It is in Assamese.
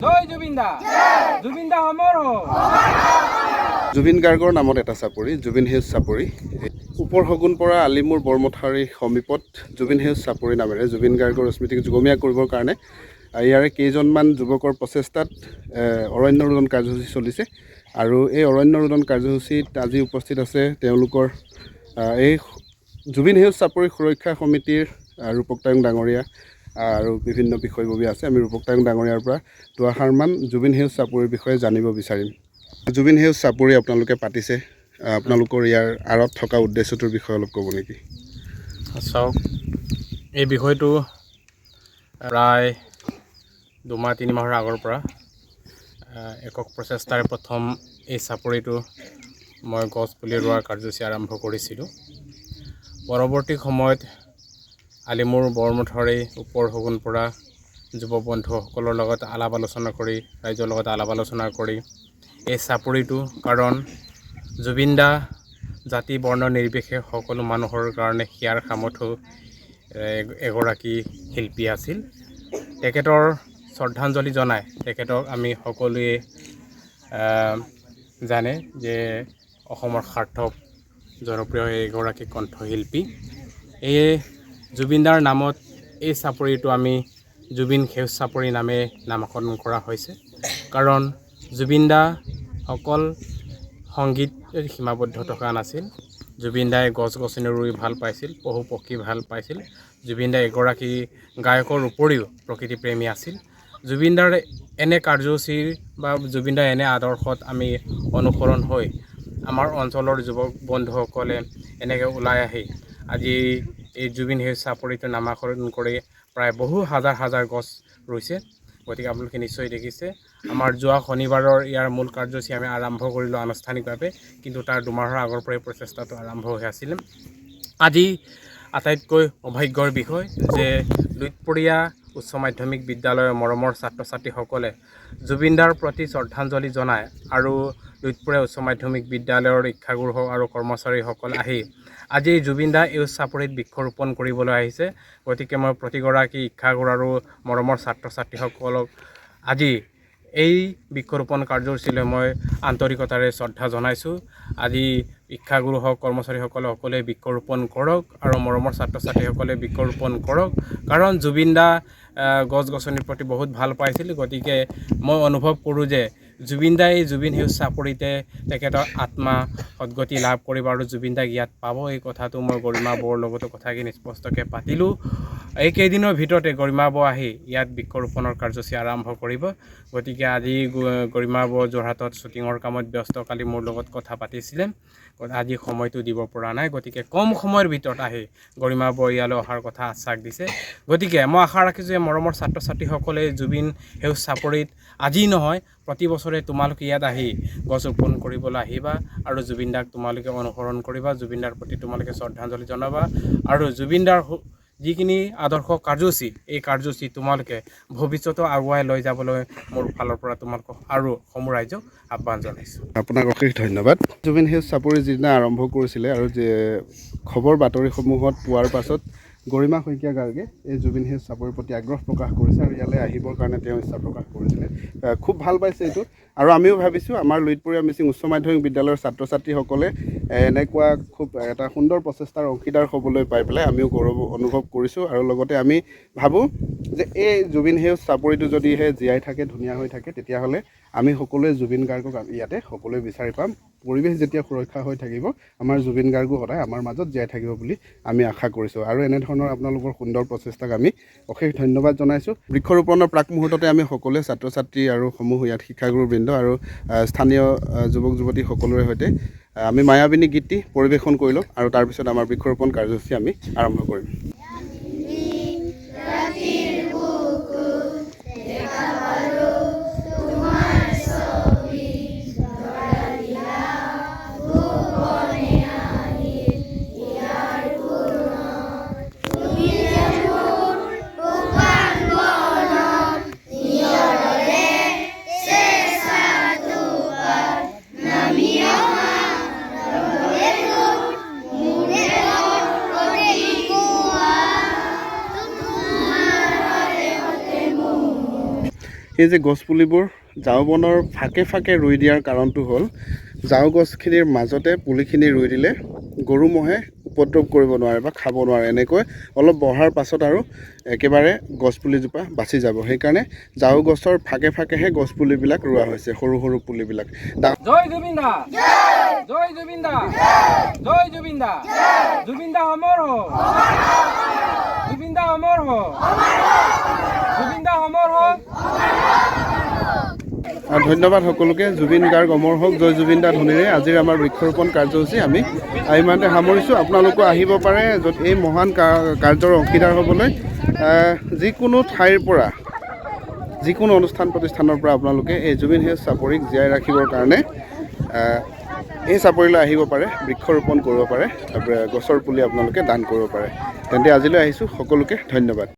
জয় জুবিন দা জুবিন দা অমৰ হোক জুবিন গাৰ্গৰ নামত এটা চাপৰি জুবিন সেউজ চাপৰি ওপৰ হগুন পৰা আলিমুৰ বৰমথাৰীৰ সমীপত জুবিন সেউজ চাপৰি নামেৰে জুবিন গাৰ্গৰ স্মৃতিক যুগমীয়া কৰিবৰ কাৰণে ইয়াৰে কেইজনমান যুৱকৰ প্ৰচেষ্টাত অৰণ্য ৰোদন কাৰ্যসূচী চলিছে আৰু এই অৰণ্য ৰোদন কাৰ্যসূচীত আজি উপস্থিত আছে তেওঁলোকৰ এই জুবিন সেউজ চাপৰি সুৰক্ষা সমিতিৰ ৰূপক তায়ং ডাঙৰীয়া আৰু বিভিন্ন বিষয়ববী আছে। আমি ৰূপক তায়ং ডাঙৰীয়াৰ পৰা দুআষাৰমান জুবিন সেউজ চাপৰিৰ বিষয়ে জানিব বিচাৰিম। জুবিন সেউজ চাপৰি আপোনালোকে পাতিছে, আপোনালোকৰ ইয়াৰ আঁৰত থকা উদ্দেশ্যটোৰ বিষয়ে অলপ ক'ব নেকি? চাওক, এই বিষয়টো প্ৰায় 2-3 মাহৰ আগৰ পৰা একক প্ৰচেষ্টাৰে প্ৰথম এই চাপৰিটো মই গছ পুলি ৰোৱাৰ কাৰ্যসূচী আৰম্ভ কৰিছিলোঁ। পৰৱৰ্তী সময়ত আলিমুৰ বৰমথাৰী ওপৰ হগুন পৰা যুৱ বন্ধুসকলৰ লগত আলাপ আলোচনা কৰি ৰাইজৰ লগত আলাপ আলোচনা কৰি এই চাপৰিটো, কাৰণ জুবিন দা জাতি বৰ্ণ নিৰ্বিশেষে সকলো মানুহৰ কাৰণে হিয়াৰ সামৰ্থ এগৰাকী শিল্পী আছিল। তেখেতৰ শ্ৰদ্ধাঞ্জলি জনাই তেখেতক আমি সকলোৱে জানে যে অসমৰ সাৰ্থক জনপ্ৰিয় এগৰাকী কণ্ঠশিল্পী। এই জুবিন দাৰ নামত এই চাপৰিটো আমি জুবিন সেউজ চাপৰি নামে নামকৰণ কৰা হৈছে। কাৰণ জুবিন দা অকল সংগীত সীমাবদ্ধ থকা নাছিল। জুবিন দাই গছ গছনি ৰুই ভাল পাইছিল, পশু পক্ষী ভাল পাইছিল। জুবিন দা এগৰাকী গায়কৰ উপৰিও প্ৰকৃতিপ্ৰেমী আছিল। জুবিন দাৰ এনে কাৰ্যসূচীৰ বা জুবিন দাৰ এনে আদৰ্শত আমি অনুসৰণ হৈ আমাৰ অঞ্চলৰ যুৱক বন্ধুসকলে এনেকৈ ওলাই আহি আজি এই জুবিন সেউজ চাপৰিটো নামাকৰণ কৰি প্ৰায় বহু হাজাৰ হাজাৰ গছ ৰুইছে। গতিকে আপোনালোকে নিশ্চয় দেখিছে। আমাৰ যোৱা শনিবাৰৰ ইয়াৰ মূল কাৰ্যসূচী আমি আৰম্ভ কৰিলোঁ আনুষ্ঠানিকভাৱে, কিন্তু তাৰ 2 মাহৰ আগৰ পৰাই প্ৰচেষ্টাটো আৰম্ভ হৈ আছিল। আজি আটাইতকৈ সৌভাগ্যৰ বিষয় যে লুইতপৰীয়া উচ্চ মাধ্যমিক বিদ্যালয়ৰ মৰমৰ ছাত্ৰ ছাত্ৰীসকলে জুবিন দাৰ প্ৰতি শ্ৰদ্ধাঞ্জলি জনায় আৰু লুইতপৰীয়া উচ্চ মাধ্যমিক বিদ্যালয়ৰ শিক্ষাগুৰু আৰু কৰ্মচাৰীসকল আহি আজি জুবিন দা এই চাপৰিত বৃক্ষৰোপণ কৰিবলৈ আহিছে। গতিকে মই প্ৰতিগৰাকী শিক্ষাগুৰু আৰু মৰমৰ ছাত্ৰ ছাত্ৰীসকলক আজি এই বৃক্ষৰোপণ কাৰ্যসূচীলৈ মই আন্তৰিকতাৰে শ্ৰদ্ধা জনাইছোঁ। আজি শিক্ষাগুৰু হওক কৰ্মচাৰীসকলে সকলোৱে বৃক্ষৰোপণ কৰক আৰু মৰমৰ ছাত্ৰ ছাত্ৰীসকলে বৃক্ষৰোপণ কৰক। কাৰণ জুবিন দা গছ গছনিৰ প্ৰতি বহুত ভাল পাইছিল। গতিকে মই অনুভৱ কৰোঁ যে জুবিন দাই জুবিন সেউজ চাপৰিতে তেখেতৰ আত্মা সদ্গতি লাভ কৰিব আৰু জুবিন দাক ইয়াত পাব। এই কথাটো মই গৰিমা বৌৰ লগতো কথাখিনি স্পষ্টকৈ পাতিলোঁ। এইকেইদিনৰ ভিতৰতে গৰিমা বৌ আহি ইয়াত বৃক্ষৰোপণৰ কাৰ্যসূচী আৰম্ভ কৰিব। গতিকে আজি গৰিমা বৌ যোৰহাটত শ্বুটিঙৰ কামত ব্যস্ত, কালি মোৰ লগত কথা পাতিছিলে। আজি সময়টো দিব পৰা নাই। গতিকে কম সময়ৰ ভিতৰত আহি গৰিমা বৌ ইয়ালৈ অহাৰ কথা আশ্বাস দিছে। গতিকে মই আশা ৰাখিছোঁ যে মৰমৰ ছাত্ৰ ছাত্ৰীসকলে জুবিন সেউজ চাপৰিত আজি নহয় প্ৰতি বছৰে তোমালোকে ইয়াত আহি গছ ৰোপণ কৰিবলৈ আহিবা আৰু জুবিন দাক তোমালোকে অনুসৰণ কৰিবা, জুবিন দাৰ প্ৰতি তোমালোকে শ্ৰদ্ধাঞ্জলি জনাবা আৰু জুবিন দাৰ যিখিনি আদৰ্শ কাৰ্যসূচী এই কাৰ্যসূচী তোমালোকে ভৱিষ্যতেও আগুৱাই লৈ যাবলৈ মোৰ ফালৰ পৰা তোমালোকক আৰু সমূহ ৰাইজক আহ্বান জনাইছোঁ। আপোনাক অশেষ ধন্যবাদ। জুবিন সেউজ চাপৰি যিদিনা আৰম্ভ কৰিছিলে আৰু যে খবৰ বাতৰিসমূহত পোৱাৰ পাছত গৰিমা শইকীয়া গাৰ্গে এই জুবিন সেউজ চাপৰিৰ প্ৰতি আগ্ৰহ প্ৰকাশ কৰিছে আৰু ইয়ালৈ আহিবৰ কাৰণে তেওঁ ইচ্ছা প্ৰকাশ কৰিছিলে। খুব ভাল পাইছে এইটো আৰু আমিও ভাবিছোঁ আমাৰ লুইতপৰীয়া মিচিং উচ্চ মাধ্যমিক বিদ্যালয়ৰ ছাত্ৰ ছাত্ৰীসকলে এনেকুৱা খুব এটা সুন্দৰ প্ৰচেষ্টাৰ অংশীদাৰ হ'বলৈ পাই পেলাই আমিও গৌৰৱ অনুভৱ কৰিছোঁ আৰু লগতে আমি ভাবোঁ যে এই জুবিন সেউজ চাপৰিটো যদিহে জীয়াই থাকে, ধুনীয়া হৈ থাকে, তেতিয়াহ'লে আমি সকলোৱে জুবিন গাৰ্গক ইয়াতে সকলোৱে বিচাৰি পাম। পৰিৱেশ যেতিয়া সুৰক্ষা হৈ থাকিব আমাৰ জুবিন গাৰ্গো সদায় আমাৰ মাজত জীয়াই থাকিব বুলি আমি আশা কৰিছোঁ আৰু এনেধৰণৰ আপোনালোকৰ সুন্দৰ প্ৰচেষ্টাক আমি অশেষ ধন্যবাদ জনাইছোঁ। বৃক্ষৰোপণৰ প্ৰাক মুহূৰ্ততে আমি সকলোৱে ছাত্ৰ ছাত্ৰী আৰু সমূহ ইয়াত শিক্ষাগুৰুবৃন্দ আৰু স্থানীয় যুৱক যুৱতী সকলোৰে সৈতে আমি মায়াবিনী গীতটি পৰিৱেশন কৰি ল'ম আৰু তাৰপিছত আমাৰ বৃক্ষৰোপণ কাৰ্যসূচী আমি আৰম্ভ কৰিম। এই যে গছপুলিবোৰ ঝাও বনৰ ফাকে ফাকে ৰুই দিয়াৰ কাৰণটো হ'ল ঝাও গছখিনিৰ মাজতে পুলিখিনি ৰুই দিলে গৰু মহে উপদ্ৰৱ কৰিব নোৱাৰে বা খাব নোৱাৰে এনেকৈ অলপ বহাৰ পাছত আৰু একেবাৰে গছপুলিজোপা বাচি যাব সেইকাৰণে ঝাও গছৰ ফাকে ফাকেহে গছপুলিবিলাক ৰোৱা হৈছে সৰু সৰু পুলিবিলাক জয় জুবিন দা জয় জুবিন দা জয় জুবিন দা জুবিন দা অমৰ হোক জুবিন দা অমৰ হোক জুবিন দা অমৰ হোক ধন্যবাদ সকলোকে জুবিন গাৰ্গ অমৰ হওক জয় জুবিন দা ধ্বনিৰে আজিৰ আমাৰ বৃক্ষৰোপণ কাৰ্যসূচী আমি ইমানতে সামৰিছোঁ আপোনালোকো আহিব পাৰে য'ত এই মহান কাৰ্যৰ অংশীদাৰ হ'বলৈ যিকোনো ঠাইৰ পৰা যিকোনো অনুষ্ঠান প্ৰতিষ্ঠানৰ পৰা আপোনালোকে এই জুবিন সেউজ চাপৰিক জীয়াই ৰাখিবৰ কাৰণে এই চাপৰিলৈ আহিব পাৰে বৃক্ষৰোপণ কৰিব পাৰে গছৰ পুলি আপোনালোকে দান কৰিব পাৰে তেন্তে আজিলৈ আহিছোঁ সকলোকে ধন্যবাদ